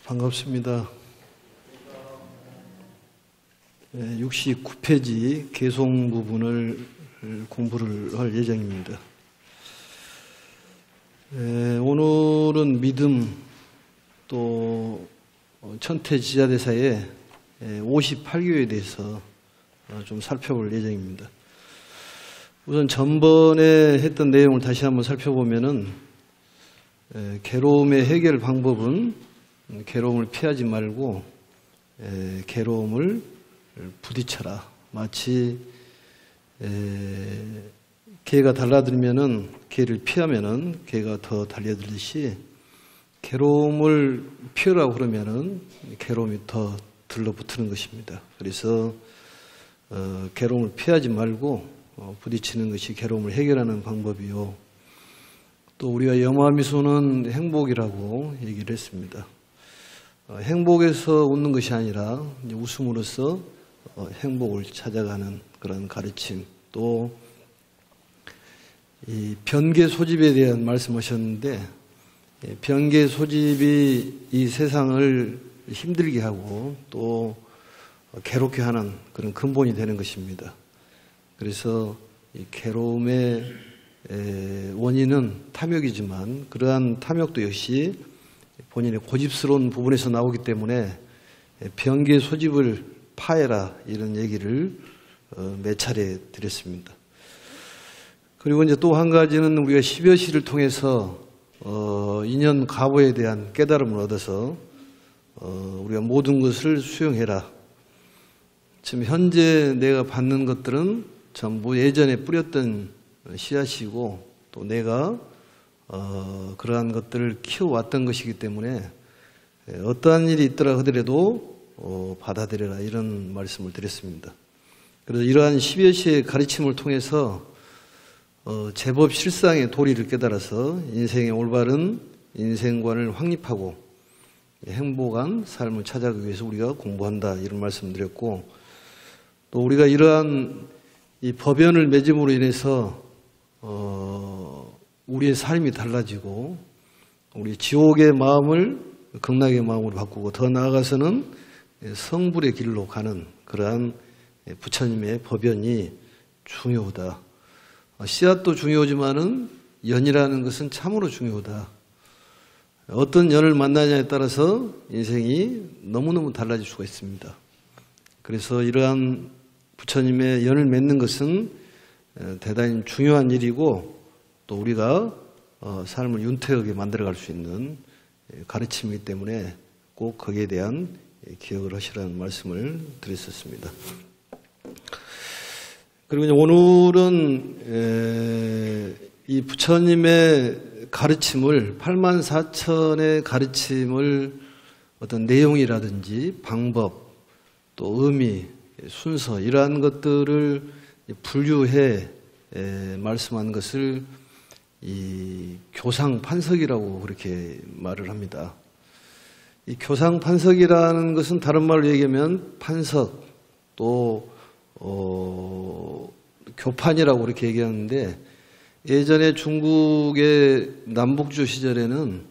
반갑습니다. 69페이지 개송 부분을 공부를 할 예정입니다. 오늘은 믿음 또 천태지자대사의 58교에 대해서 좀 살펴볼 예정입니다. 우선 전번에 했던 내용을 다시 한번 살펴보면은 괴로움의 해결 방법은 괴로움을 피하지 말고 괴로움을 부딪혀라. 마치 개가 달라들면은 개를 피하면은 개가 더 달려들듯이 괴로움을 피하라고 그러면은 괴로움이 더 들러붙는 것입니다. 그래서 괴로움을 피하지 말고 부딪히는 것이 괴로움을 해결하는 방법이요. 또 우리가 영화미소는 행복이라고 얘기를 했습니다. 행복에서 웃는 것이 아니라 웃음으로써 행복을 찾아가는 그런 가르침, 또 이 변개 소집에 대한 말씀하셨는데, 변개 소집이 이 세상을 힘들게 하고 또 괴롭게 하는 그런 근본이 되는 것입니다. 그래서 이 괴로움의 원인은 탐욕이지만 그러한 탐욕도 역시 본인의 고집스러운 부분에서 나오기 때문에 변개 소집을 파해라, 이런 얘기를 몇 차례 드렸습니다. 그리고 이제 또 한 가지는 우리가 10여 시를 통해서 인연 가보에 대한 깨달음을 얻어서 우리가 모든 것을 수용해라. 지금 현재 내가 받는 것들은 전부 예전에 뿌렸던 씨앗이고 또 내가 그러한 것들을 키워왔던 것이기 때문에 어떠한 일이 있더라 하더라도 받아들여라, 이런 말씀을 드렸습니다. 그래서 이러한 10여 시의 가르침을 통해서 제법 실상의 도리를 깨달아서 인생의 올바른 인생관을 확립하고 행복한 삶을 찾아가기 위해서 우리가 공부한다, 이런 말씀을 드렸고, 또 우리가 이러한 이 법연을 맺음으로 인해서 우리의 삶이 달라지고 우리 지옥의 마음을 극락의 마음으로 바꾸고 더 나아가서는 성불의 길로 가는 그러한 부처님의 법연이 중요하다. 씨앗도 중요하지만은 연이라는 것은 참으로 중요하다. 어떤 연을 만나냐에 따라서 인생이 너무너무 달라질 수가 있습니다. 그래서 이러한 부처님의 연을 맺는 것은 대단히 중요한 일이고 또 우리가 삶을 윤택하게 만들어갈 수 있는 가르침이기 때문에 꼭 거기에 대한 기억을 하시라는 말씀을 드렸었습니다. 그리고 이제 오늘은 이 부처님의 가르침을 84,000의 가르침을 어떤 내용이라든지 방법 또 의미, 순서, 이러한 것들을 분류해 말씀한 것을 이 교상판석이라고 그렇게 말을 합니다. 이 교상판석이라는 것은 다른 말로 얘기하면 판석, 또 교판이라고 그렇게 얘기하는데, 예전에 중국의 남북주 시절에는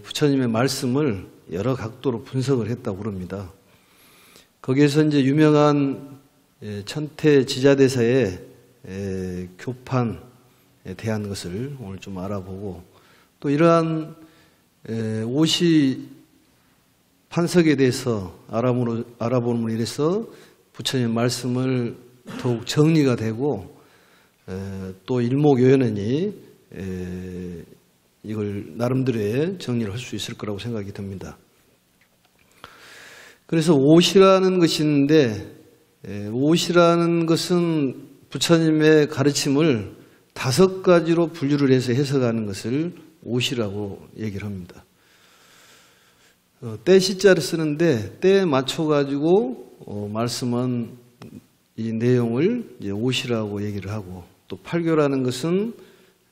부처님의 말씀을 여러 각도로 분석을 했다고 그럽니다. 거기에서 이제 유명한 천태지자대사의 교판에 대한 것을 오늘 좀 알아보고, 또 이러한 오시 판석에 대해서 알아보는 일에서 부처님의 말씀을 더욱 정리가 되고 또 일목요연하니 이걸 나름대로의 정리를 할 수 있을 거라고 생각이 듭니다. 그래서 옷이라는 것이 있는데, 옷이라는 것은 부처님의 가르침을 5가지로 분류를 해서 해석하는 것을 옷이라고 얘기를 합니다. 때 시자를 쓰는데 때에 맞춰가지고 말씀은 이 내용을 이제 옷이라고 얘기를 하고, 또 팔교라는 것은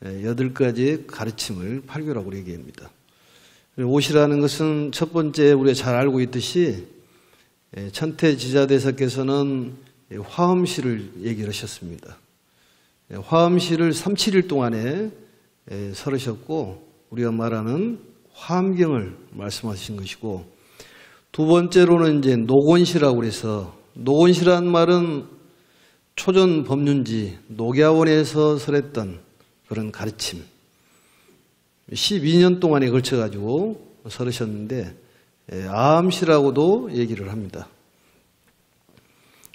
8가지의 가르침을 팔교라고 얘기합니다. 옷이라는 것은 첫 번째 우리가 잘 알고 있듯이 천태지자대사께서는 화엄시를 얘기를 하셨습니다. 화엄시를 37일 동안에 설으셨고 우리가 말하는 화엄경을 말씀하신 것이고, 두 번째로는 이제 노곤시라고 그래서, 노곤시란 말은 초전 법륜지 녹야원에서 설했던 그런 가르침, 12년 동안에 걸쳐가지고 설으셨는데 아함시라고도 얘기를 합니다.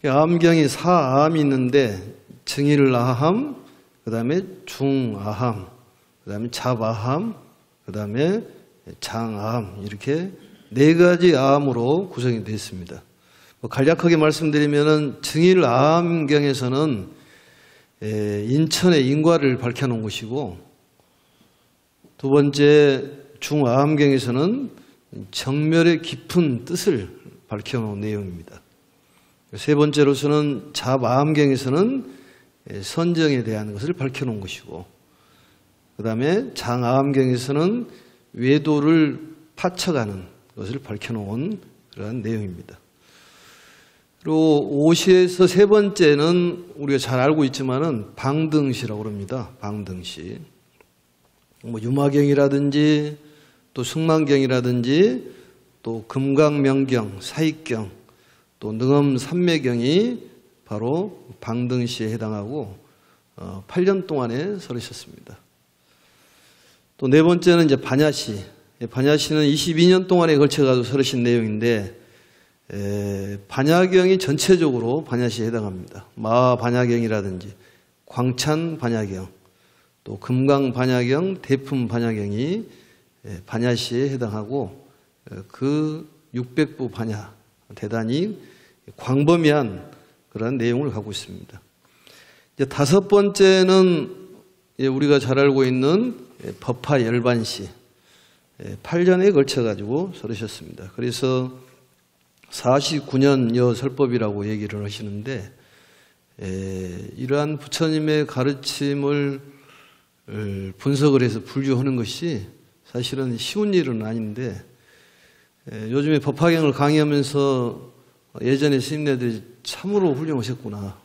아함경이 4아함이 있는데 증일아함, 그 다음에 중아함, 그 다음에 잡아함, 그 다음에 장아함, 이렇게 4가지 아함으로 구성이 되어 있습니다. 간략하게 말씀드리면은 증일아함경에서는 인천의 인과를 밝혀놓은 것이고, 두 번째 중아함경에서는 정멸의 깊은 뜻을 밝혀놓은 내용입니다. 세 번째로서는 잡아함경에서는 선정에 대한 것을 밝혀놓은 것이고, 그 다음에 장아함경에서는 외도를 파쳐가는 것을 밝혀놓은 그러한 내용입니다. 그리고 오시에서 세 번째는 우리가 잘 알고 있지만은 방등시라고 합니다. 방등시. 유마경이라든지 또 승만경이라든지 또 금강명경, 사익경, 또 능엄삼매경이 바로 방등시에 해당하고 8년 동안에 설으셨습니다. 또 네 번째는 이제 반야시. 반야시는 22년 동안에 걸쳐가지고 설으신 내용인데, 반야경이 전체적으로 반야시에 해당합니다. 마반야경이라든지 광찬 반야경, 또 금강 반야경, 대품 반야경이 반야시에 해당하고, 그 600부 반야, 대단히 광범위한 그런 내용을 갖고 있습니다. 이제 다섯 번째는 우리가 잘 알고 있는 법화열반시, 8년에 걸쳐가지고 설으셨습니다. 그래서 49년 여설법이라고 얘기를 하시는데, 이러한 부처님의 가르침을 분석을 해서 분류하는 것이 사실은 쉬운 일은 아닌데, 요즘에 법화경을 강의하면서 예전에 스님네들이 참으로 훌륭하셨구나,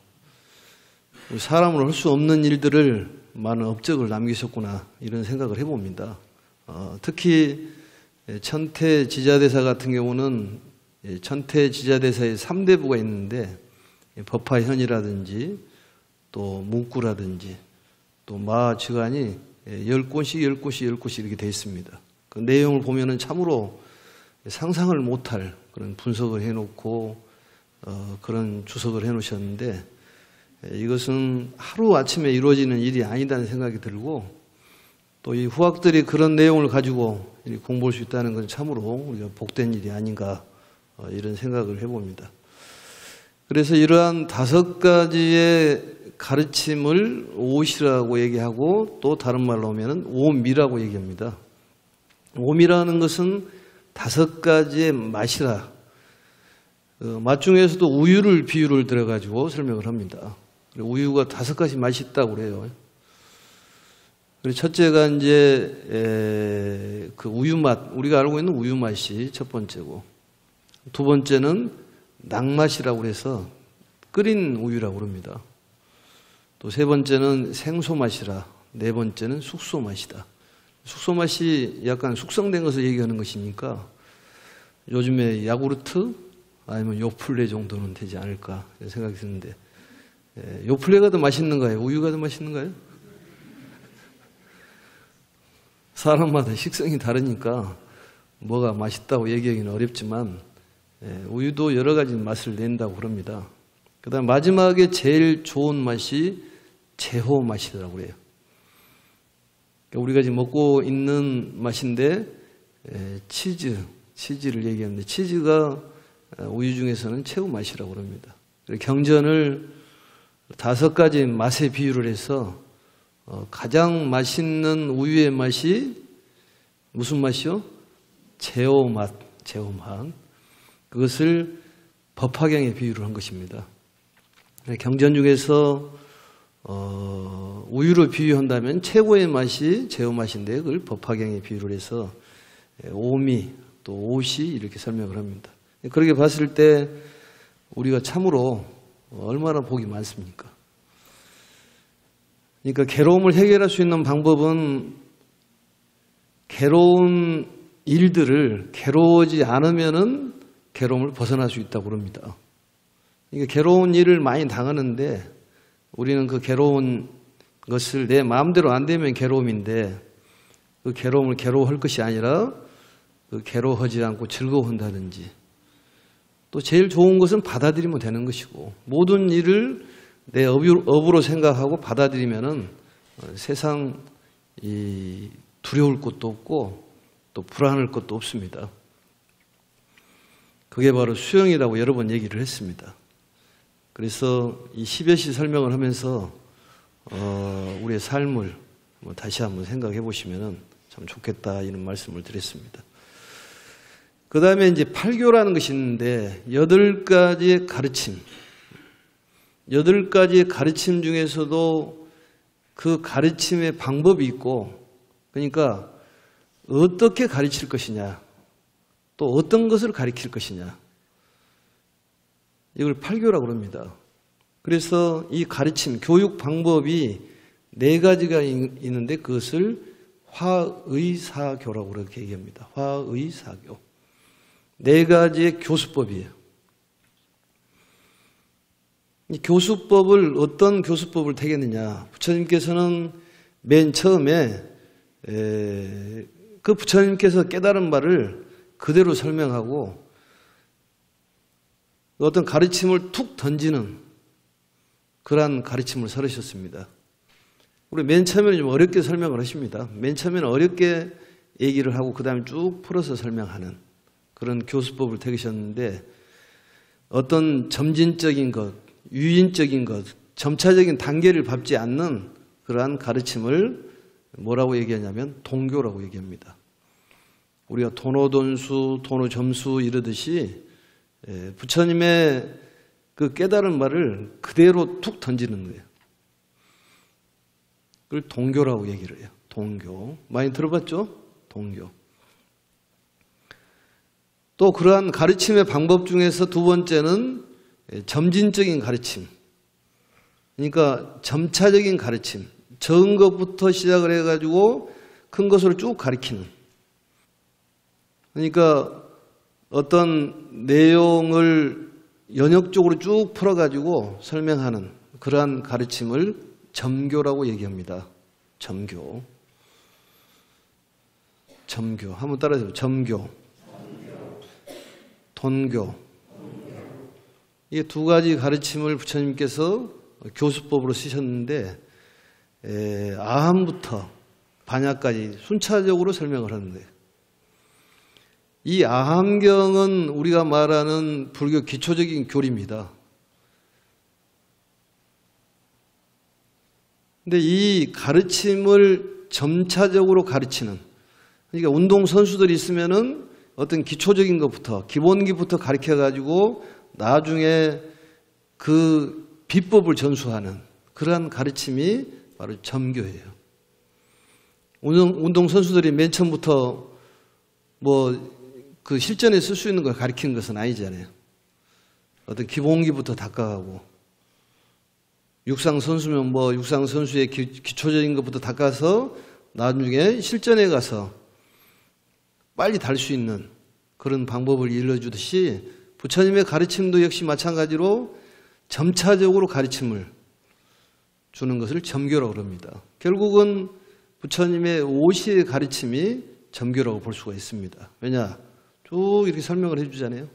사람으로 할 수 없는 일들을 많은 업적을 남기셨구나, 이런 생각을 해봅니다. 특히 천태지자대사 같은 경우는 천태지자대사의 3대부가 있는데, 법화현이라든지 또 문구라든지 또 마지간이 10곳이 이렇게 되어 있습니다. 그 내용을 보면은 참으로 상상을 못할 그런 분석을 해놓고 그런 주석을 해놓으셨는데, 이것은 하루아침에 이루어지는 일이 아니다는 생각이 들고, 또 이 후학들이 그런 내용을 가지고 공부할 수 있다는 건 참으로 우리가 복된 일이 아닌가, 이런 생각을 해봅니다. 그래서 이러한 5가지의 가르침을 오시라고 얘기하고, 또 다른 말로 하면 오미라고 얘기합니다. 오미라는 것은 5가지의 맛이라, 맛 중에서도 우유를 비유를 들어가지고 설명을 합니다. 우유가 5가지 맛이 있다고 그래요. 첫째가 이제 그 우유 맛, 우리가 알고 있는 우유 맛이 첫 번째고, 두 번째는 낙맛이라고 해서 끓인 우유라고 합니다. 또 세 번째는 생소 맛이라, 네 번째는 숙소 맛이다. 숙소 맛이 약간 숙성된 것을 얘기하는 것이니까 요즘에 야구르트 아니면 요플레 정도는 되지 않을까 이런 생각이 드는데, 요플레가 더 맛있는가요? 우유가 더 맛있는가요? 사람마다 식성이 다르니까 뭐가 맛있다고 얘기하기는 어렵지만, 우유도 여러 가지 맛을 낸다고 그럽니다. 그 다음 마지막에 제일 좋은 맛이 제호 맛이라고 해요. 우리가 지금 먹고 있는 맛인데, 치즈를 얘기하는데, 치즈가 우유 중에서는 최고 맛이라고 합니다. 경전을 5가지 맛에 비유를 해서 가장 맛있는 우유의 맛이 무슨 맛이요? 제호 맛. 그것을 법화경에 비유를 한 것입니다. 경전 중에서 우유로 비유한다면 최고의 맛이 제호 맛인데, 그걸 법화경에 비유를 해서 오미 또 오시 이렇게 설명을 합니다. 그렇게 봤을 때 우리가 참으로 얼마나 복이 많습니까? 그러니까 괴로움을 해결할 수 있는 방법은, 괴로운 일들을 괴로워지 않으면은 괴로움을 벗어날 수 있다고 그럽니다. 그러니까 괴로운 일을 많이 당하는데 우리는 그 괴로운 것을 내 마음대로 안 되면 괴로움인데 그 괴로움을 괴로워할 것이 아니라 그 괴로워하지 않고 즐거워한다든지 또 제일 좋은 것은 받아들이면 되는 것이고 모든 일을 내 업으로 생각하고 받아들이면은 세상 두려울 것도 없고 또 불안할 것도 없습니다. 그게 바로 수영이라고 여러 번 얘기를 했습니다. 그래서 이 10여시 설명을 하면서 우리의 삶을 다시 한번 생각해 보시면 참 좋겠다 이런 말씀을 드렸습니다. 그 다음에 이제 8교라는 것이 있는데 8가지의 가르침, 8가지의 가르침 중에서도 그 가르침의 방법이 있고 그러니까 어떻게 가르칠 것이냐 또 어떤 것을 가르칠 것이냐 이걸 8교라고 합니다. 그래서 이 가르침, 교육 방법이 4가지가 있는데 그것을 화의사교라고 그렇게 얘기합니다. 화의사교. 4가지의 교수법이에요. 이 교수법을 어떤 교수법을 택했느냐. 부처님께서는 맨 처음에 그 부처님께서 깨달은 바를 그대로 설명하고 어떤 가르침을 툭 던지는 그러한 가르침을 설하셨습니다. 우리 맨 처음에는 좀 어렵게 설명을 하십니다. 맨 처음에는 어렵게 얘기를 하고 그 다음에 쭉 풀어서 설명하는 그런 교수법을 택하셨는데 어떤 점진적인 것, 유인적인 것, 점차적인 단계를 밟지 않는 그러한 가르침을 뭐라고 얘기하냐면 동교라고 얘기합니다. 우리가 도노돈수, 도노점수 이러듯이 부처님의 그 깨달은 말을 그대로 툭 던지는 거예요. 그걸 동교라고 얘기를 해요. 동교. 많이 들어봤죠? 동교. 또 그러한 가르침의 방법 중에서 2번째는 점진적인 가르침. 그러니까 점차적인 가르침. 적은 것부터 시작을 해가지고 큰 것으로 쭉 가르치는. 그러니까 어떤 내용을 연역적으로 쭉 풀어가지고 설명하는 그러한 가르침을 점교라고 얘기합니다. 점교. 점교. 한번 따라해보세요. 점교. 돈교. 이 2가지 가르침을 부처님께서 교수법으로 쓰셨는데 아함부터 반야까지 순차적으로 설명을 하는데 이 아함경은 우리가 말하는 불교 기초적인 교리입니다. 근데 이 가르침을 점차적으로 가르치는 그러니까 운동선수들이 있으면은 어떤 기초적인 것부터 기본기부터 가르쳐가지고 나중에 그 비법을 전수하는 그러한 가르침이 바로 점교예요. 운동선수들이 맨 처음부터 그 실전에 쓸 수 있는 걸 가르치는 것은 아니잖아요. 어떤 기본기부터 닦아가고 육상선수면 육상선수의 기초적인 것부터 닦아서 나중에 실전에 가서 빨리 달 수 있는 그런 방법을 일러주듯이 부처님의 가르침도 역시 마찬가지로 점차적으로 가르침을 주는 것을 점교라고 합니다. 결국은 부처님의 50의 가르침이 점교라고 볼 수가 있습니다. 왜냐? 쭉 이렇게 설명을 해주잖아요.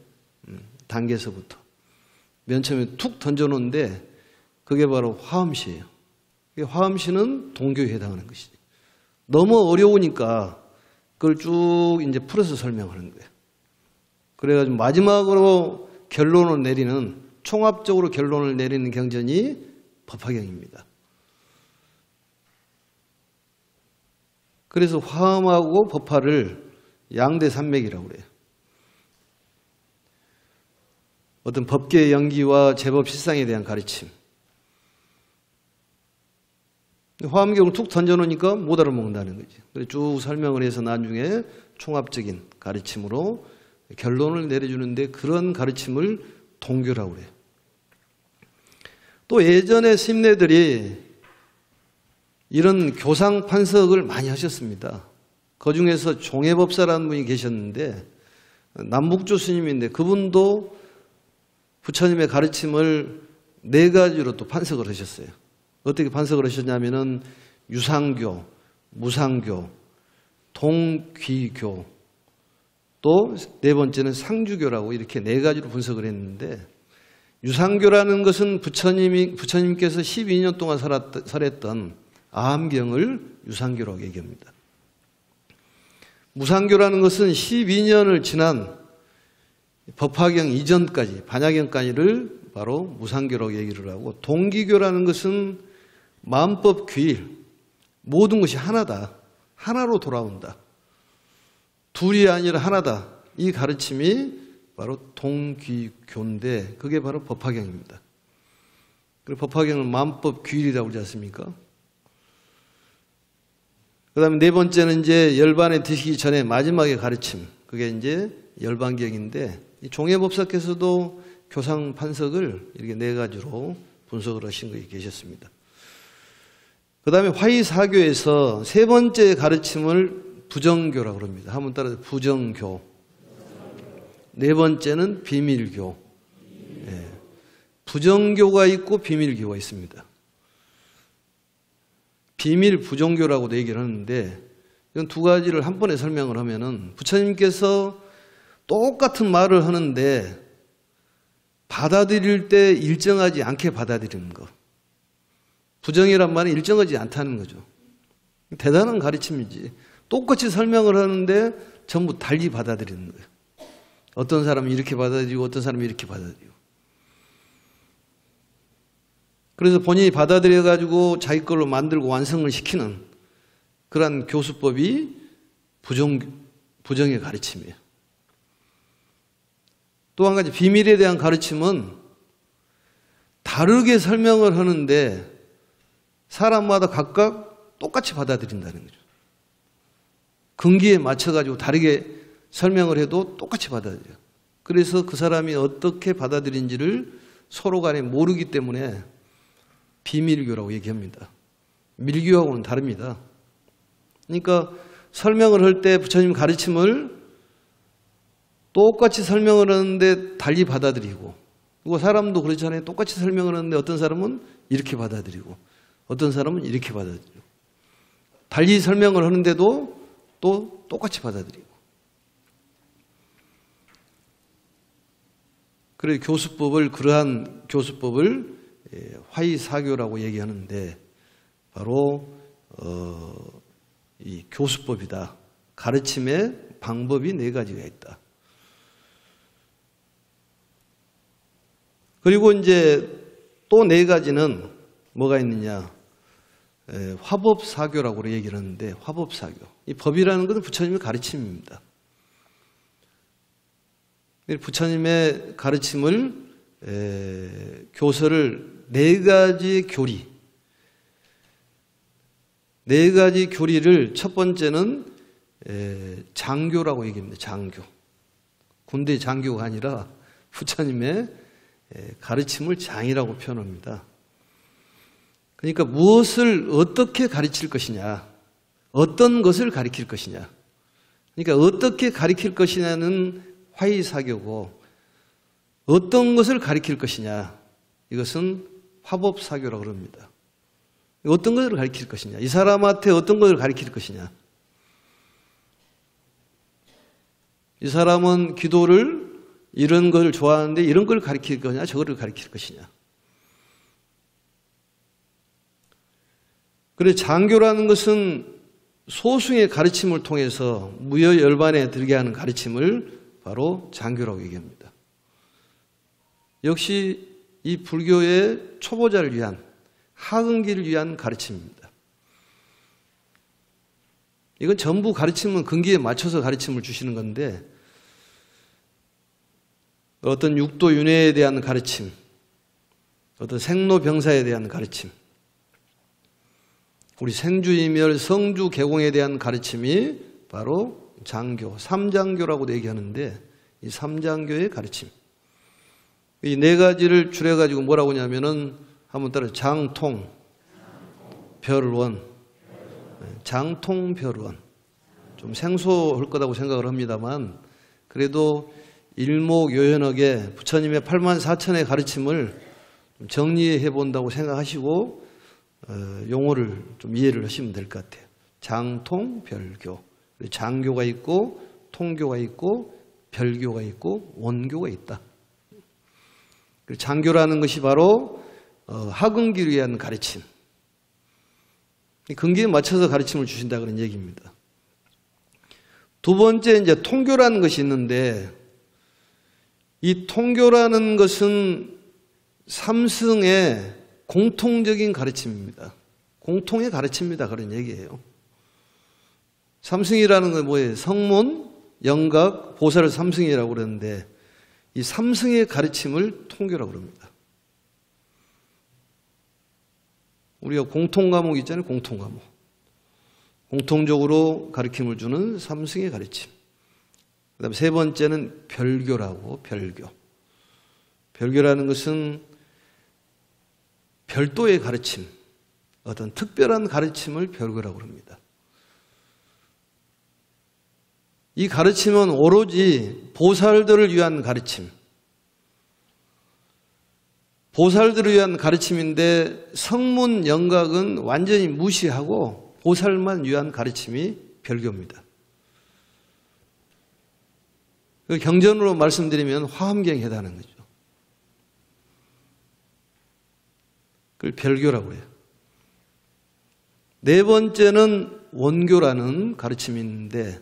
단계에서부터. 맨 처음에 툭 던져놓는데 그게 바로 화엄시예요. 화엄시는 동교에 해당하는 것이지. 너무 어려우니까 그걸 쭉 이제 풀어서 설명하는 거예요. 그래가지고 마지막으로 결론을 내리는 총합적으로 결론을 내리는 경전이 법화경입니다. 그래서 화엄하고 법화를 양대 산맥이라고 그래요. 어떤 법계의 연기와 제법 실상에 대한 가르침. 화엄경을 툭 던져놓으니까 못 알아먹는다는 거지. 그래서 쭉 설명을 해서 나중에 총합적인 가르침으로 결론을 내려주는데 그런 가르침을 동교라고 그래요. 또 예전에 스님네들이 이런 교상 판석을 많이 하셨습니다. 그 중에서 종해법사라는 분이 계셨는데 남북조 스님인데 그분도 부처님의 가르침을 4가지로 또 판석을 하셨어요. 어떻게 판석을 하셨냐면은 유상교, 무상교, 동귀교, 또 4번째는 상주교라고 이렇게 4가지로 분석을 했는데, 유상교라는 것은 부처님께서 12년 동안 살았던 아함경을 유상교라고 얘기합니다. 무상교라는 것은 12년을 지난 법화경 이전까지, 반야경까지를 바로 무상교라고 얘기를 하고, 동기교라는 것은 마음법 규일, 모든 것이 하나다, 하나로 돌아온다, 둘이 아니라 하나다, 이 가르침이 바로 동기교인데 그게 바로 법화경입니다. 그리고 법화경을 마음법 규일이라고 그러지 않습니까? 그 다음에 4번째는 이제 열반에 드시기 전에 마지막에 가르침, 그게 이제 열반경인데, 이 종회법사께서도 교상 판석을 이렇게 4가지로 분석을 하신 분이 계셨습니다. 그 다음에 화의사교에서 3번째 가르침을 부정교라고 합니다. 한번 따라서 부정교. 4번째는 비밀교. 예. 부정교가 있고 비밀교가 있습니다. 비밀 부정교라고도 얘기를 하는데, 이건 2가지를 한 번에 설명을 하면은, 부처님께서 똑같은 말을 하는데 받아들일 때 일정하지 않게 받아들이는 것. 부정이란 말은 일정하지 않다는 거죠. 대단한 가르침이지. 똑같이 설명을 하는데 전부 달리 받아들이는 거예요. 어떤 사람은 이렇게 받아들이고 어떤 사람은 이렇게 받아들이고. 그래서 본인이 받아들여가지고 자기 걸로 만들고 완성을 시키는 그러한 교수법이 부정의 가르침이에요. 또 한 가지 비밀에 대한 가르침은 다르게 설명을 하는데 사람마다 각각 똑같이 받아들인다는 거죠. 근기에 맞춰가지고 다르게 설명을 해도 똑같이 받아들여요. 그래서 그 사람이 어떻게 받아들인지를 서로 간에 모르기 때문에 비밀교라고 얘기합니다. 밀교하고는 다릅니다. 그러니까 설명을 할 때 부처님 가르침을 똑같이 설명을 하는데 달리 받아들이고, 그리고 사람도 그렇잖아요. 똑같이 설명을 하는데 어떤 사람은 이렇게 받아들이고 어떤 사람은 이렇게 받아들이고, 달리 설명을 하는데도 또 똑같이 받아들이고. 그래서 그러한 교수법을 화의사교라고 얘기하는데, 바로 이 교수법이다. 가르침의 방법이 4가지가 있다. 그리고 이제 또 4가지는 뭐가 있느냐? 화법사교라고 얘기를 하는데, 화법사교. 이 법이라는 것은 부처님의 가르침입니다. 부처님의 가르침을 교서를 4가지 교리, 4가지 교리를 첫 번째는 장교라고 얘기합니다. 장교. 군대 장교가 아니라 부처님의 가르침을 장이라고 표현합니다. 그러니까 무엇을 어떻게 가르칠 것이냐, 어떤 것을 가르칠 것이냐, 그러니까 어떻게 가르칠 것이냐는 화의사교고, 어떤 것을 가르칠 것이냐, 이것은 화법사교라고 합니다. 어떤 것을 가르칠 것이냐, 이 사람한테 어떤 것을 가르칠 것이냐, 이 사람은 기도를 이런 걸 좋아하는데 이런 걸 가르칠 거냐, 저거를 가르칠 것이냐. 그래서 장교라는 것은 소승의 가르침을 통해서 무여열반에 들게 하는 가르침을 바로 장교라고 얘기합니다. 역시 이 불교의 초보자를 위한, 하근기를 위한 가르침입니다. 이건 전부 가르침은 근기에 맞춰서 가르침을 주시는 건데, 어떤 육도 윤회에 대한 가르침, 어떤 생로병사에 대한 가르침, 우리 생주이멸 성주 개공에 대한 가르침이 바로 장교, 삼장교라고도 얘기하는데, 이 삼장교의 가르침, 이 4가지를 줄여가지고 뭐라고 하냐면은 한번 따라 장통, 별원, 장통, 별원. 좀 생소할 거라고 생각을 합니다만, 그래도 일목요연하게 부처님의 84,000의 가르침을 정리해 본다고 생각하시고 용어를 좀 이해를 하시면 될 것 같아요. 장통, 별교. 장교가 있고 통교가 있고 별교가 있고 원교가 있다. 장교라는 것이 바로 학응기를 위한 가르침. 근기에 맞춰서 가르침을 주신다 그런 얘기입니다. 두 번째 이제 통교라는 것이 있는데 이 통교라는 것은 삼승의 공통적인 가르침입니다. 공통의 가르침입니다. 그런 얘기예요. 삼승이라는 건 뭐예요? 성문, 영각, 보살을 삼승이라고 그러는데 이 삼승의 가르침을 통교라고 그럽니다. 우리가 공통과목 있잖아요. 공통과목. 공통적으로 가르침을 주는 삼승의 가르침. 그 다음에 세 번째는 별교라고, 별교. 별교라는 것은 별도의 가르침, 어떤 특별한 가르침을 별교라고 합니다. 이 가르침은 오로지 보살들을 위한 가르침. 보살들을 위한 가르침인데 성문 영각은 완전히 무시하고 보살만 위한 가르침이 별교입니다. 경전으로 말씀드리면 화엄경에 해당하는 거죠. 그걸 별교라고 해요. 네 번째는 원교라는 가르침이 있는데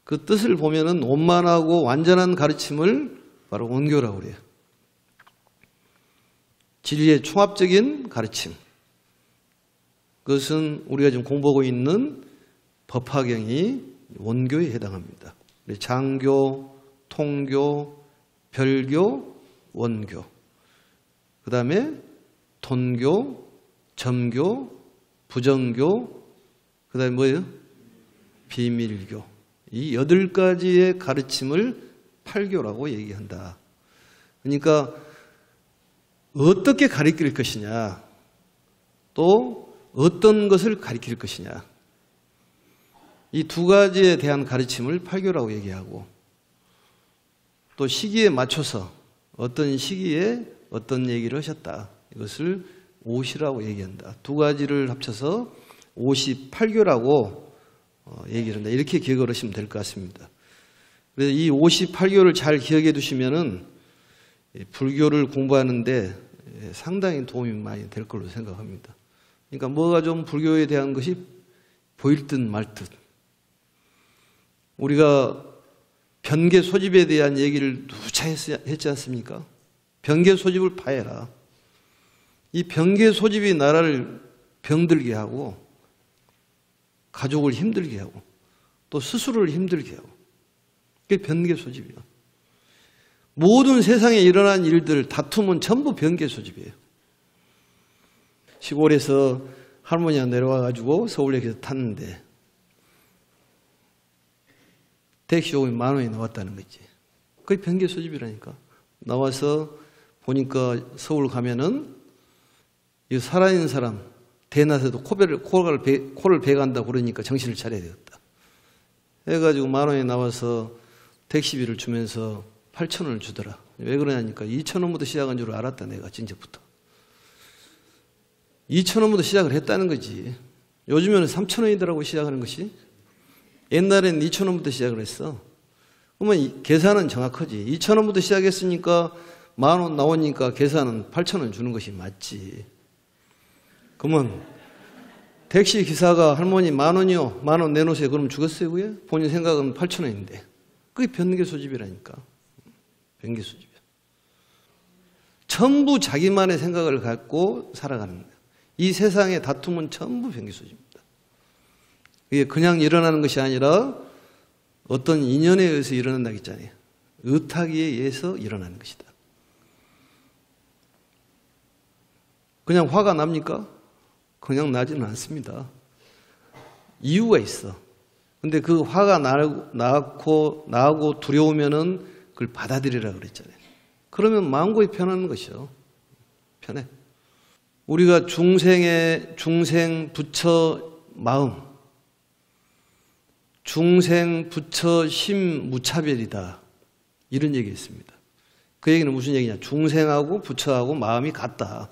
그 뜻을 보면은 원만하고 완전한 가르침을 바로 원교라고 그래요. 진리의 총합적인 가르침. 그것은 우리가 지금 공부하고 있는 법화경이 원교에 해당합니다. 장교, 통교, 별교, 원교. 그 다음에 돈교, 점교, 부정교, 그 다음에 뭐예요? 비밀교. 이 8가지의 가르침을 8교라고 얘기한다. 그러니까 어떻게 가르칠 것이냐, 또 어떤 것을 가르칠 것이냐. 이 2가지에 대한 가르침을 8교라고 얘기하고 또 시기에 맞춰서 어떤 시기에 어떤 얘기를 하셨다. 이것을 50이라고 얘기한다. 2가지를 합쳐서 58교라고 얘기를 한다. 이렇게 기억을 하시면 될 것 같습니다. 그래서 이 58교를 잘 기억해 두시면은 불교를 공부하는데 상당히 도움이 많이 될 걸로 생각합니다. 그러니까 뭐가 좀 불교에 대한 것이 보일 듯 말 듯. 우리가 변계 소집에 대한 얘기를 누차 했지 않습니까? 변계 소집을 파해라. 이 변계 소집이 나라를 병들게 하고 가족을 힘들게 하고 또 스스로를 힘들게 하고 그게 변계 소집이야. 모든 세상에 일어난 일들, 다툼은 전부 변계 소집이에요. 시골에서 할머니가 내려와가지고 서울역에서 탔는데 택시 요금이 10,000원이 나왔다는 거지. 그게 변계 소집이라니까. 나와서 보니까 서울 가면은 이 살아있는 사람 대낮에도 코를 베간다고 그러니까 정신을 차려야 되겠다. 해가지고 10,000원이 나와서 택시비를 주면서 8,000원을 주더라. 왜 그러냐니까 2,000원부터 시작한 줄 알았다 내가 진짜부터. 2,000원부터 시작을 했다는 거지. 요즘에는 3,000원이더라고 시작하는 것이. 옛날에는 2,000원부터 시작을 했어. 그러면 계산은 정확하지. 2,000원부터 시작했으니까 10,000원 나오니까 계산은 8,000원 주는 것이 맞지. 그러면 택시 기사가 할머니 10,000원이요. 10,000원 내놓으세요. 그럼 주겠어요 그게? 본인 생각은 8,000원인데. 그게 변계 소집이라니까. 변계 소집이야. 전부 자기만의 생각을 갖고 살아가는 거예요. 이 세상의 다툼은 전부 변계 소집입니다. 이게 그냥 일어나는 것이 아니라 어떤 인연에 의해서 일어난다고 했잖아요. 의탁에 의해서 일어나는 것이다. 그냥 화가 납니까? 그냥 나지는 않습니다. 이유가 있어. 근데 그 화가 나고 두려우면은 그걸 받아들이라 그랬잖아요. 그러면 마음고이 편하는 것이요. 편해. 우리가 중생 부처 마음, 중생, 부처, 심, 무차별이다. 이런 얘기 있습니다. 그 얘기는 무슨 얘기냐? 중생하고 부처하고 마음이 같다.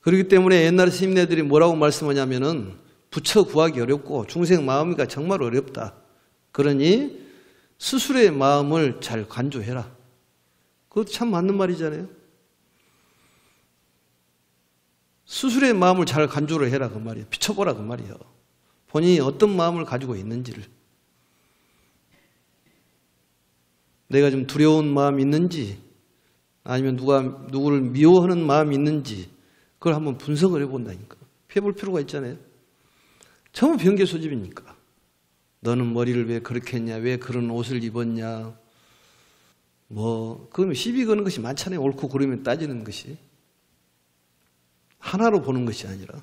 그렇기 때문에 옛날에 스님네들이 뭐라고 말씀하냐면은 부처 구하기 어렵고 중생 마음이가 정말 어렵다. 그러니 스스로의 마음을 잘 관조해라. 그것도 참 맞는 말이잖아요. 스스로의 마음을 잘 간주를 해라 그 말이에요. 비춰보라 그 말이에요. 본인이 어떤 마음을 가지고 있는지를. 내가 좀 두려운 마음이 있는지 아니면 누구를 미워하는 마음이 있는지 그걸 한번 분석을 해본다니까. 해볼 필요가 있잖아요. 전부 변개 소집이니까. 너는 머리를 왜 그렇게 했냐? 왜 그런 옷을 입었냐? 그러면 시비 거는 것이 많잖아요. 옳고 그르면 따지는 것이. 하나로 보는 것이 아니라.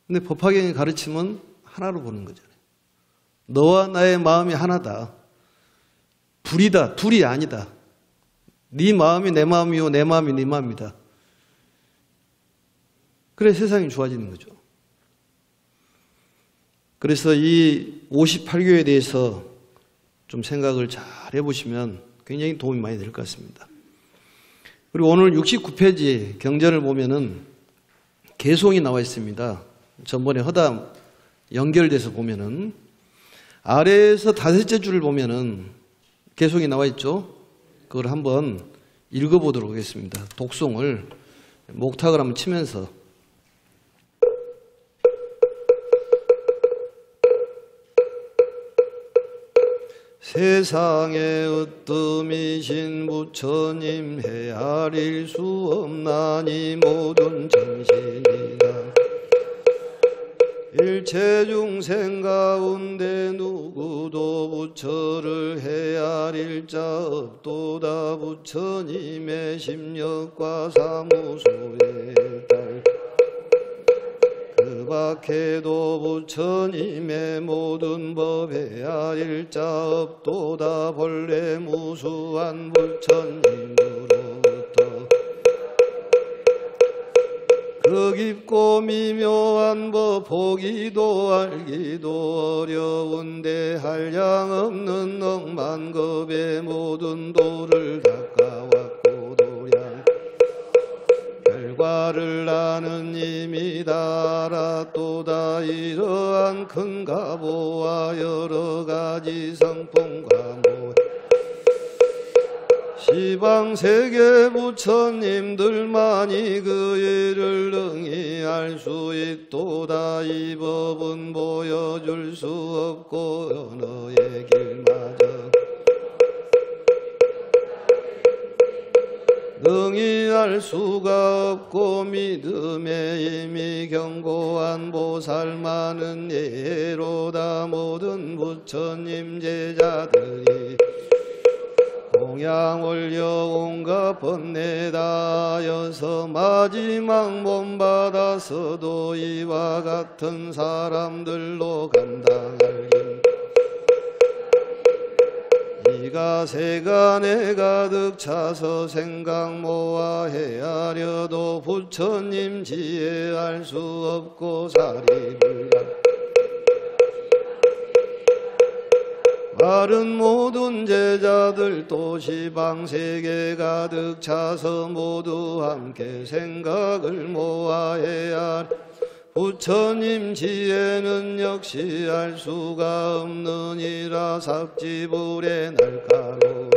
근데 법화경의 가르침은 하나로 보는 거잖아요. 너와 나의 마음이 하나다. 둘이다. 둘이 아니다. 네 마음이 내 마음이요. 내 마음이 네 마음이다. 그래 세상이 좋아지는 거죠. 그래서 이 58교에 대해서 좀 생각을 잘 해보시면 굉장히 도움이 많이 될 것 같습니다. 그리고 오늘 69페이지 경전을 보면은 개송이 나와 있습니다. 전번에 허담 연결돼서 보면은 아래에서 다섯째 줄을 보면은 개송이 나와 있죠. 그걸 한번 읽어보도록 하겠습니다. 독송을 목탁을 한번 치면서 세상의 으뜸이신 부처님 헤아릴 수 없나니 모든 정신이다. 일체 중생 가운데 누구도 부처를 헤아릴 자 없도다. 부처님의 심력과 사무소에 딸 그 밖에도 부처님의 모든 법 헤아릴 자 없도다. 본래 무수한 부처님으로부터 그 깊고 미묘한 법 보기도 알기도 어려운데 한량없는 억만급의 모든 도를 닦아왔고 도량 결과를 아는 이미다 알았도다. 이러한 큰 가보와 여러 가지 성품과 모해 시방세계 부처님들만이 그 일을 능히 알 수 있도다. 이 법은 보여줄 수 없고 언어의 길마저 능히 알 수가 없고 믿음에 이미 견고한 보살만은 예로다. 모든 부처님 제자들이 공양 올려 온갖 번뇌 다하여서 마지막 몸 받아서도 이와 같은 사람들로 감당할 길 이가 세간에 가득 차서 생각 모아 헤아려도 부처님 지혜 알 수 없고 사리불가 다른 모든 제자들도 시방세계 가득 차서 모두 함께 생각을 모아 헤아려 부처님 지혜는 역시 알 수가 없느니라. 삭지불의 날카로운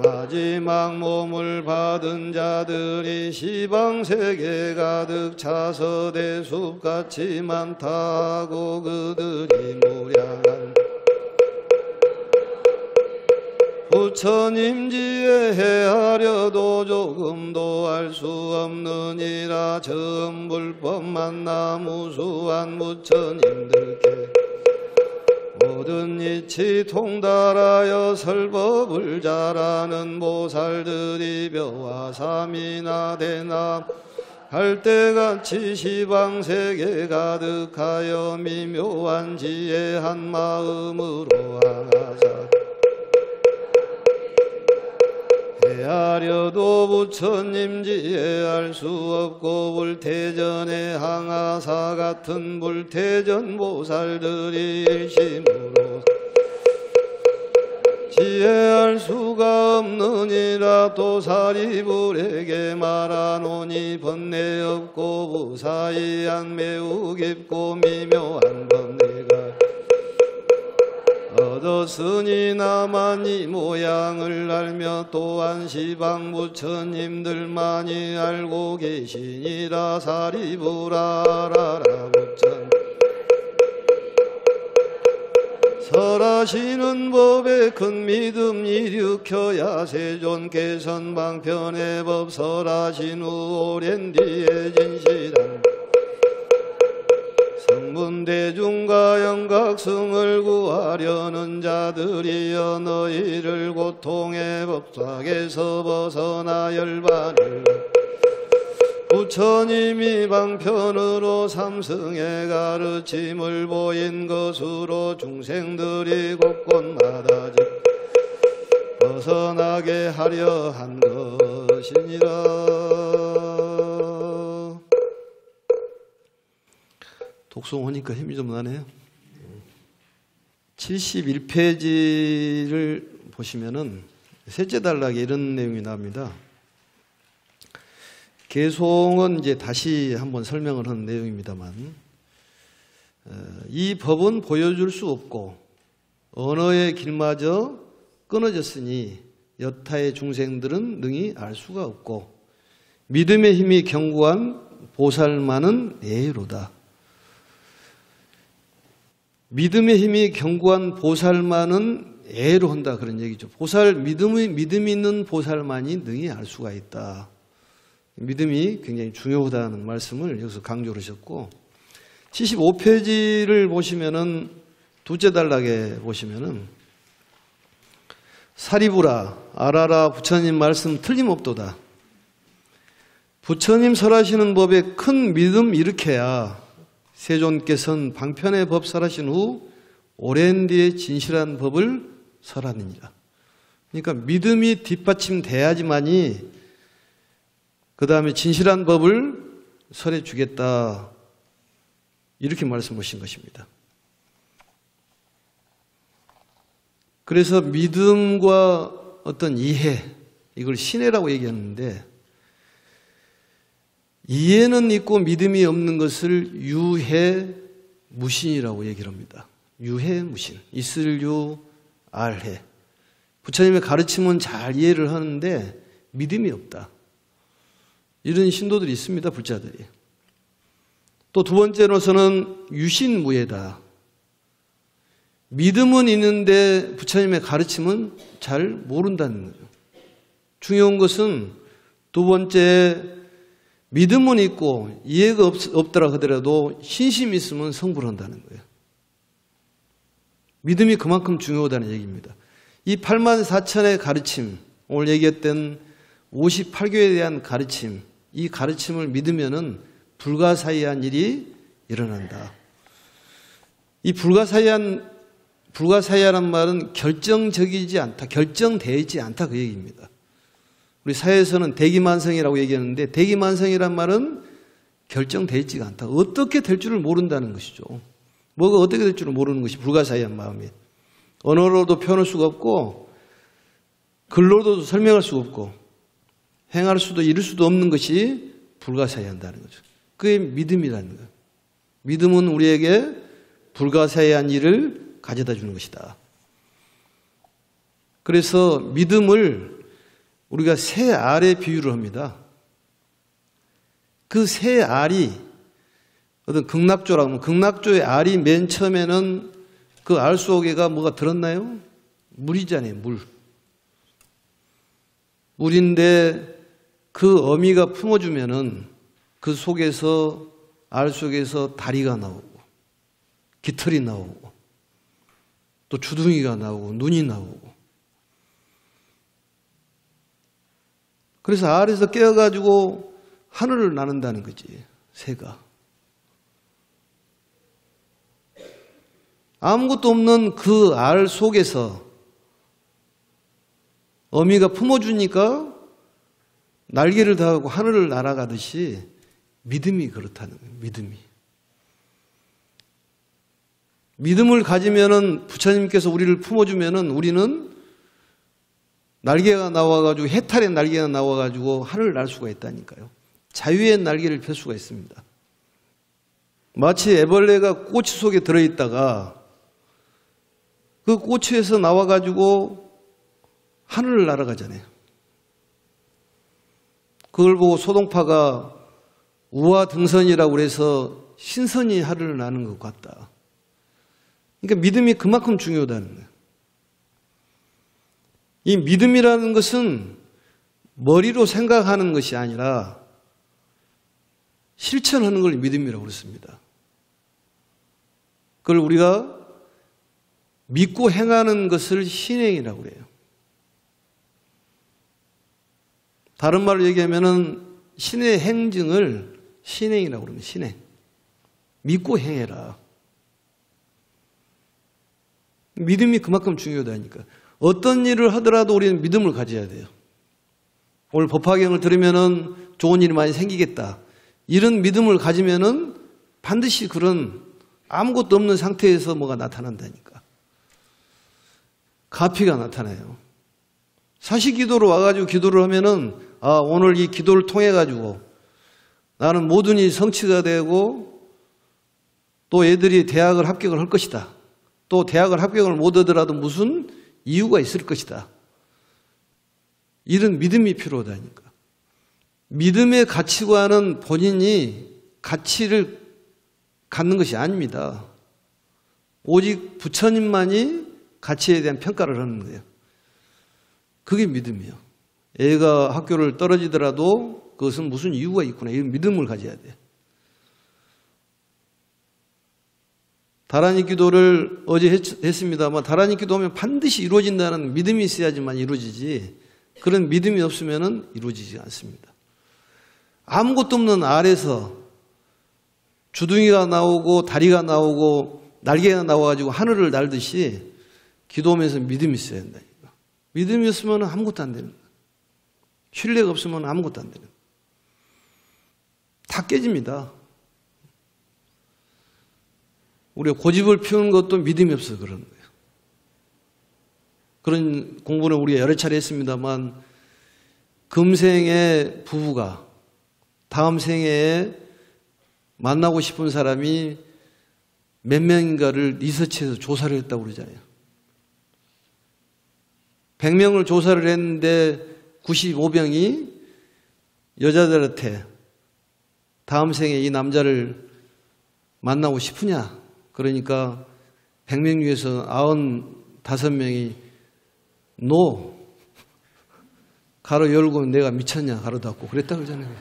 마지막 몸을 받은 자들이 시방세계 가득 차서 대숲같이 많다고 그들이 무량한 부처님 지혜 헤아려도 조금도 알 수 없느니라. 전불법 만나 무수한 부처님들께 모든 이치 통달하여 설법을 잘하는 보살들이 벼와 삼이나 대남 갈대같이 시방세계 가득하여 미묘한 지혜 한 마음으로 항하사 헤아려도 부처님 지혜할 수 없고 불태전의 항아사 같은 불태전 보살들이 일심으로 지혜할 수가 없느니라. 또 사리불에게 말하노니 번뇌 없고 무사이한 매우 깊고 미묘한 번뇌가 얻었으니 나만 이 모양을 알며 또한 시방 부처님들만이 알고 계시니라. 사리불아라라. 부처님 설하시는 법에 큰 믿음 일으켜야 세존 개선 방편의 법 설하신 후 오랜 뒤에 진실한 성문 대중과 영각승을 구하려는 자들이여 너희를 고통의 법삭에서 벗어나 열반을 부처님이 방편으로 삼승의 가르침을 보인 것으로 중생들이 곳곳마다 벗어나게 하려 한 것이니라. 독송하니까 힘이 좀 나네요. 71페이지를 보시면은 셋째 단락에 이런 내용이 나옵니다. 개송은 이제 다시 한번 설명을 하는 내용입니다만, 이 법은 보여줄 수 없고 언어의 길마저 끊어졌으니 여타의 중생들은 능히 알 수가 없고 믿음의 힘이 견고한 보살만은 예의로다. 믿음의 힘이 견고한 보살만은 예의로 한다, 그런 얘기죠. 믿음이 있는 보살만이 능히 알 수가 있다. 믿음이 굉장히 중요하다는 말씀을 여기서 강조를 하셨고, 75페이지를 보시면은 둘째 단락에 보시면은 사리부라 알아라 부처님 말씀 틀림없도다. 부처님 설하시는 법에 큰 믿음 일으켜야 세존께서는 방편의 법 설하신 후 오랜 뒤에 진실한 법을 설하느니라. 그러니까 믿음이 뒷받침돼야지만이 그 다음에 진실한 법을 설해 주겠다, 이렇게 말씀하신 것입니다. 그래서 믿음과 어떤 이해, 이걸 신해라고 얘기하는데, 이해는 있고 믿음이 없는 것을 유해무신이라고 얘기를 합니다. 유해무신, 있을 유, 알해. 부처님의 가르침은 잘 이해를 하는데 믿음이 없다, 이런 신도들이 있습니다, 불자들이. 또 두 번째로서는 유신무예다. 믿음은 있는데 부처님의 가르침은 잘 모른다는 거예요. 중요한 것은 두 번째, 믿음은 있고 이해가 없더라 하더라도 신심이 있으면 성불을 한다는 거예요. 믿음이 그만큼 중요하다는 얘기입니다. 이 84,000의 가르침, 오늘 얘기했던 58교에 대한 가르침, 이 가르침을 믿으면은 불가사의한 일이 일어난다. 이 불가사의한 말은 결정적이지 않다, 결정되지 않다, 그 얘기입니다. 우리 사회에서는 대기만성이라고 얘기하는데, 대기만성이란 말은 결정되어 있지가 않다. 어떻게 될 줄을 모른다는 것이죠. 뭐가 어떻게 될 줄을 모르는 것이 불가사의한 마음이에요. 언어로도 표현할 수가 없고 글로도 설명할 수가 없고 행할 수도 이룰 수도 없는 것이 불가사의한다는 거죠. 그게 믿음이라는 거예요. 믿음은 우리에게 불가사의한 일을 가져다 주는 것이다. 그래서 믿음을 우리가 새 알에 비유를 합니다. 그 새 알이 어떤 극락조라고 하면, 극락조의 알이 맨 처음에는 그 알 속에가 뭐가 들었나요? 물이잖아요, 물. 물인데 그 어미가 품어주면은 그 속에서, 알 속에서 다리가 나오고 깃털이 나오고 또 주둥이가 나오고 눈이 나오고, 그래서 알에서 깨어가지고 하늘을 나는다는 거지, 새가. 아무것도 없는 그 알 속에서 어미가 품어주니까 날개를 달고 하늘을 날아가듯이 믿음이 그렇다는 거예요. 믿음을 가지면은 부처님께서 우리를 품어주면은 우리는 날개가 나와가지고 해탈의 날개가 나와가지고 하늘을 날 수가 있다니까요. 자유의 날개를 펼 수가 있습니다. 마치 애벌레가 꼬치 속에 들어있다가 그 꼬치에서 나와가지고 하늘을 날아가잖아요. 그걸 보고 소동파가 우화등선이라고 그래서 신선이 하늘을 나는 것 같다. 그러니까 믿음이 그만큼 중요하다는 거예요. 이 믿음이라는 것은 머리로 생각하는 것이 아니라 실천하는 걸 믿음이라고 그랬습니다. 그걸 우리가 믿고 행하는 것을 신행이라고 그래요. 다른 말로 얘기하면은 신의 행증을 신행이라고 그럽니다. 신행. 믿고 행해라. 믿음이 그만큼 중요하다니까. 어떤 일을 하더라도 우리는 믿음을 가져야 돼요. 오늘 법화경을 들으면은 좋은 일이 많이 생기겠다. 이런 믿음을 가지면은 반드시 그런 아무것도 없는 상태에서 뭐가 나타난다니까. 가피가 나타나요. 사시기도로 와가지고 기도를 하면은 오늘 이 기도를 통해 가지고 나는 모든 일이 성취가 되고 또 애들이 대학을 합격을 할 것이다. 또 대학을 합격을 못 하더라도 무슨 이유가 있을 것이다. 이런 믿음이 필요하다니까. 믿음의 가치관은 본인이 가치를 갖는 것이 아닙니다. 오직 부처님만이 가치에 대한 평가를 하는 거예요. 그게 믿음이에요. 애가 학교를 떨어지더라도 그것은 무슨 이유가 있구나. 이런 믿음을 가져야 돼요. 다라니 기도를 어제 했습니다만 다라니 기도하면 반드시 이루어진다는 믿음이 있어야지만 이루어지지 그런 믿음이 없으면 이루어지지 않습니다. 아무것도 없는 알에서 주둥이가 나오고 다리가 나오고 날개가 나와가지고 하늘을 날듯이 기도하면서 믿음이 있어야 한다니까. 믿음이 없으면 아무것도 안 되는 거예요. 신뢰가 없으면 아무것도 안 되는 거예요. 다 깨집니다. 우리가 고집을 피우는 것도 믿음이 없어서 그러는 거예요. 그런 공부는 우리가 여러 차례 했습니다만 금생의 부부가 다음 생에 만나고 싶은 사람이 몇 명인가를 리서치해서 조사를 했다고 그러잖아요. 100명을 조사를 했는데 95명이 여자들한테 다음 생에 이 남자를 만나고 싶으냐? 그러니까 100명 중에서 95명이 노 가로 열고 내가 미쳤냐 가로 닫고 그랬다 그러잖아요.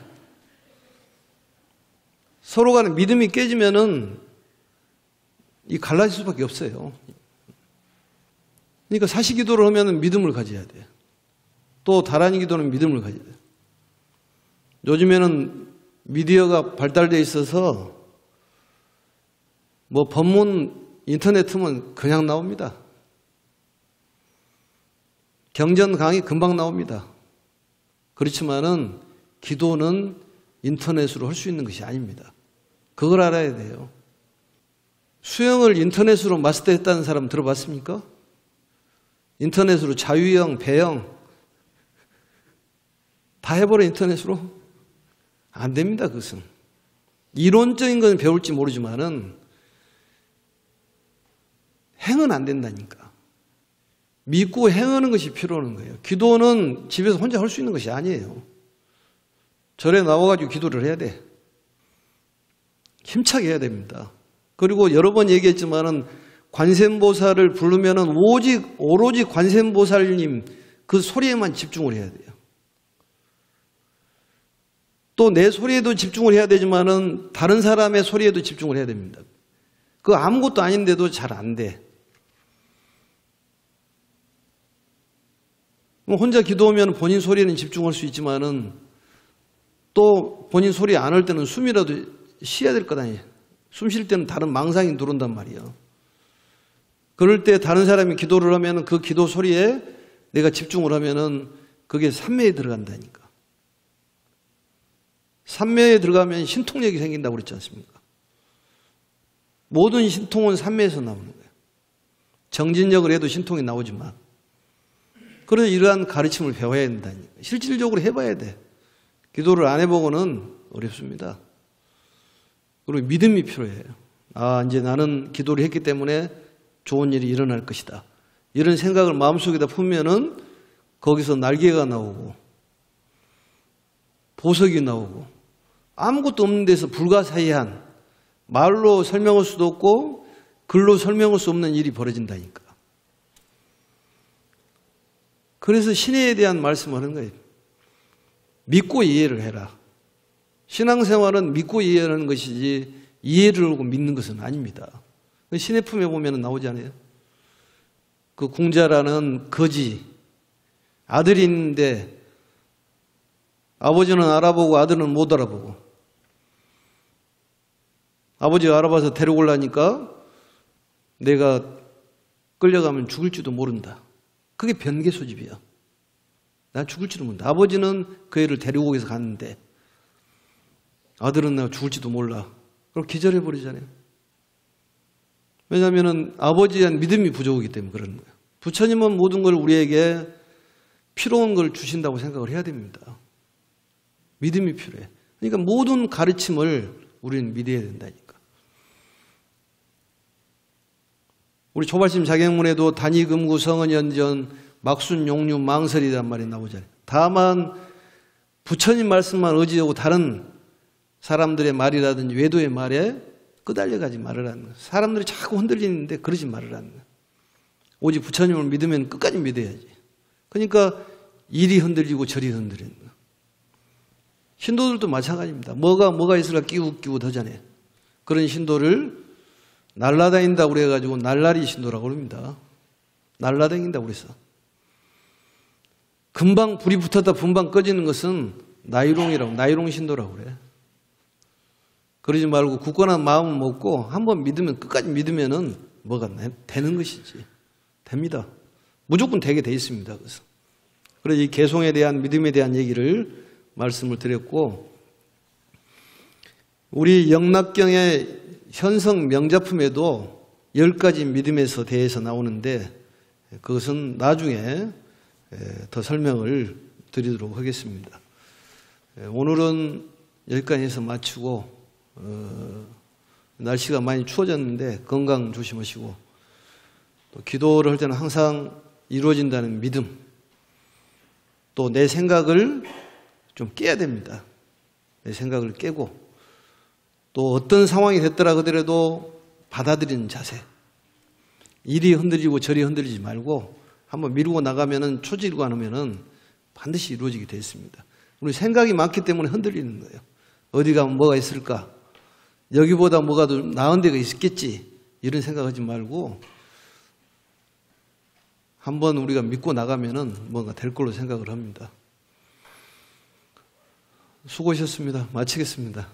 서로 간에 믿음이 깨지면은 이 갈라질 수밖에 없어요. 그러니까 사시기도를 하면 믿음을 가져야 돼요. 또 다라니 기도는 믿음을 가져야 돼요. 요즘에는 미디어가 발달되어 있어서 뭐 법문 인터넷 틀면 그냥 나옵니다. 경전 강의 금방 나옵니다. 그렇지만은 기도는 인터넷으로 할 수 있는 것이 아닙니다. 그걸 알아야 돼요. 수영을 인터넷으로 마스터했다는 사람 들어봤습니까? 인터넷으로 자유형, 배영 다 해버려 인터넷으로? 안 됩니다. 그것은. 이론적인 건 배울지 모르지만은 행은 안 된다니까. 믿고 행하는 것이 필요한 거예요. 기도는 집에서 혼자 할 수 있는 것이 아니에요. 절에 나와가지고 기도를 해야 돼. 힘차게 해야 됩니다. 그리고 여러 번 얘기했지만은 관세음보살을 부르면은 오로지 관세음보살님 그 소리에만 집중을 해야 돼요. 또 내 소리에도 집중을 해야 되지만은 다른 사람의 소리에도 집중을 해야 됩니다. 그 아무것도 아닌데도 잘 안 돼. 혼자 기도하면 본인 소리에는 집중할 수 있지만은 또 본인 소리 안 할 때는 숨이라도 쉬어야 될 거 아니에요. 숨 쉴 때는 다른 망상이 들어온단 말이에요. 그럴 때 다른 사람이 기도를 하면 그 기도 소리에 내가 집중을 하면은 그게 삼매에 들어간다니까. 삼매에 들어가면 신통력이 생긴다고 그랬지 않습니까? 모든 신통은 삼매에서 나오는 거예요. 정진력을 해도 신통이 나오지만. 그래서 이러한 가르침을 배워야 된다니까. 실질적으로 해봐야 돼. 기도를 안 해보고는 어렵습니다. 그리고 믿음이 필요해요. 아, 이제 나는 기도를 했기 때문에 좋은 일이 일어날 것이다. 이런 생각을 마음속에다 품으면은 거기서 날개가 나오고 보석이 나오고 아무것도 없는 데서 불가사의한 말로 설명할 수도 없고 글로 설명할 수 없는 일이 벌어진다니까. 그래서 신에 대한 말씀을 하는 거예요. 믿고 이해를 해라. 신앙생활은 믿고 이해하는 것이지 이해를 하고 믿는 것은 아닙니다. 신의 품에 보면 나오지 않아요? 그 궁자라는 거지, 아들이 있는데 아버지는 알아보고 아들은 못 알아보고, 아버지가 알아봐서 데려오려니까 내가 끌려가면 죽을지도 모른다. 그게 변개 소집이야. 난 죽을지도 모른다. 아버지는 그 애를 데리고 오기 위해서 갔는데 아들은 내가 죽을지도 몰라. 그럼 기절해버리잖아요. 왜냐하면 아버지에 대한 믿음이 부족하기 때문에 그러는 거예요. 부처님은 모든 걸 우리에게 필요한 걸 주신다고 생각을 해야 됩니다. 믿음이 필요해. 그러니까 모든 가르침을 우리는 믿어야 된다니까. 우리 초발심 자격문에도 단위금구 성언연전 막순용류 망설이란 말이 나오잖아요. 다만 부처님 말씀만 의지하고 다른 사람들의 말이라든지 외도의 말에 끄달려가지 말으라는 거예요. 사람들이 자꾸 흔들리는데 그러지 말으라는 거예요. 오직 부처님을 믿으면 끝까지 믿어야지. 그러니까 이리 흔들리고 저리 흔들리는 거예요. 신도들도 마찬가지입니다. 뭐가 있을까 끼우끼우 하잖아요. 그런 신도를 날라다닌다고 그래가지고 날라리 신도라고 그럽니다. 날라다닌다고 그래서. 금방 불이 붙었다 금방 꺼지는 것은 나이롱 신도라고 그래. 그러지 말고 굳건한 마음을 먹고 한번 믿으면 끝까지 믿으면은 뭐가 되는 것이지. 됩니다. 무조건 되게 돼 있습니다. 그래서 이 개송에 대한 믿음에 대한 얘기를 말씀을 드렸고, 우리 영락경의 현성 명작품에도 10가지 믿음에서 대해서 나오는데 그것은 나중에 더 설명을 드리도록 하겠습니다. 오늘은 여기까지 해서 마치고, 날씨가 많이 추워졌는데 건강 조심하시고, 또 기도를 할 때는 항상 이루어진다는 믿음, 또 내 생각을 좀 깨야 됩니다. 내 생각을 깨고, 또 어떤 상황이 됐더라 하더라도 받아들이는 자세. 이리 흔들리고 저리 흔들리지 말고 한번 미루고 나가면은 초지르고 안 하면은 반드시 이루어지게 되어 있습니다. 우리 생각이 많기 때문에 흔들리는 거예요. 어디 가면 뭐가 있을까? 여기보다 뭐가 더 나은 데가 있겠지. 이런 생각하지 말고 한번 우리가 믿고 나가면은 뭔가 될 걸로 생각을 합니다. 수고하셨습니다. 마치겠습니다.